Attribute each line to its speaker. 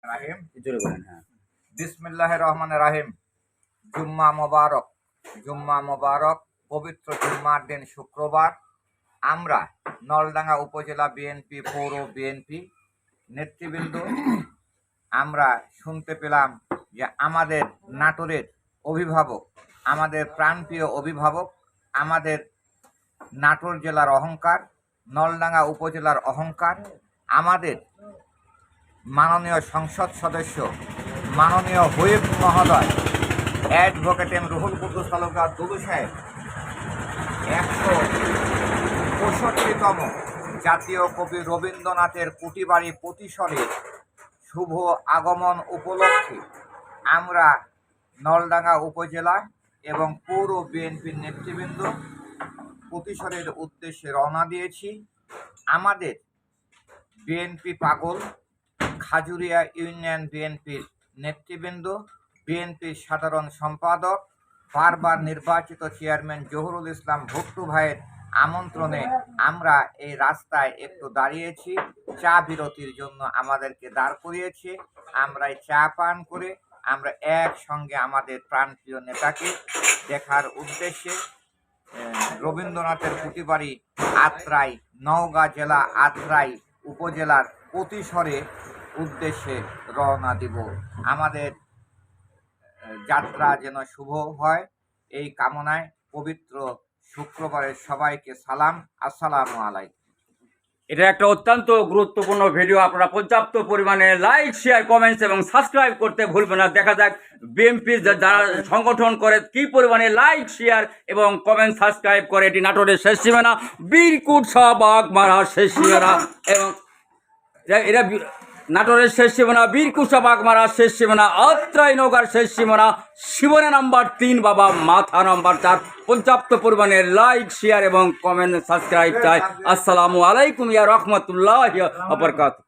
Speaker 1: রাহিম।
Speaker 2: জোরে বলেন। হ্যাঁ।
Speaker 1: বিসমিল্লাহির রহমানির রহিম। জুম্মা মোবারক, জুম্মা মোবারক। পবিত্র জুম্মার দিন শুক্রবার আমরা নলডাঙ্গা উপজেলা বিএনপি, পৌর বিএনপি নেতৃবৃন্দ আমরা শুনতে পেলাম যে আমাদের নাটোরের অভিভাবক, আমাদের প্রাণপ্রিয় অভিভাবক, আমাদের নাটোর জেলার অহংকার, নলডাঙ্গা উপজেলার অহংকার, আমাদের মাননীয় সংসদ সদস্য, মাননীয় হুইপ মহোদয় অ্যাডভোকেট এম রুহুল কুদ্দুস তালুকদার দুদু সাহেব ১৬৫তম জাতীয় কবি রবীন্দ্রনাথের কুটিবাড়ি প্রতিসরে শুভ আগমন উপলক্ষে আমরা নলডাঙ্গা উপজেলা এবং পৌর বিএনপির নেতৃবৃন্দ প্রতিসরের উদ্দেশ্যে রওনা দিয়েছি। আমাদের বিএনপি পাগল খাজুরিয়া ইউনিয়ন বিএনপির নেতৃবৃন্দ, বিএনপির সাধারণ সম্পাদক, বারবার নির্বাচিত চেয়ারম্যান জহুরুল ইসলাম ভুট্টু ভাইয়ের আমন্ত্রণে আমরা এই রাস্তায় একটু দাঁড়িয়েছি। চা বিরতির জন্য আমাদেরকে দাঁড় করিয়েছে। আমরা এই চা পান করে আমরা একসঙ্গে আমাদের প্রাণপ্রিয় নেতাকে দেখার উদ্দেশ্যে রবীন্দ্রনাথের কুটিবাড়ি আত্রাই, নওগাঁ জেলা আত্রাই উপজেলার প্রতিসরে উদ্দেশ্যে রওনা দিব। আমাদের যাত্রা যেন শুভ হয় এই কামনায় পবিত্র শুক্রবারের সবাইকে সালাম, আসসালামু আলাইকুম।
Speaker 2: এটা একটা অত্যন্ত গুরুত্বপূর্ণ ভিডিও। আপনারা পর্যাপ্ত পরিমাণে লাইক, শেয়ার, কমেন্টস এবং সাবস্ক্রাইব করতে ভুলবেন না। দেখা যাক বিএনপি যারা সংগঠন করে কি পরিমাণে লাইক, শেয়ার এবং কমেন্ট, সাবস্ক্রাইব করে। এটি নাটোরের শেষ সীমানা, বীরকুট শাহবাগ মারার শেষ সীমানা এবং এরা নাটোরের শেষ সীমানা, বীরকুশা বাগমারা শেষ সীমানা, আত্রাই নৌকার শেষ সীমানা, সীমানা নাম্বার 3 বাবা, মাথা নাম্বার 4। পর্যাপ্ত পরিমাণে লাইক, শেয়ার এবং কমেন্ট, সাবস্ক্রাইব চাই। আসসালামু আলাইকুম ইয়া রহমতুল্লাহি ওয়া বারাকাতুহু।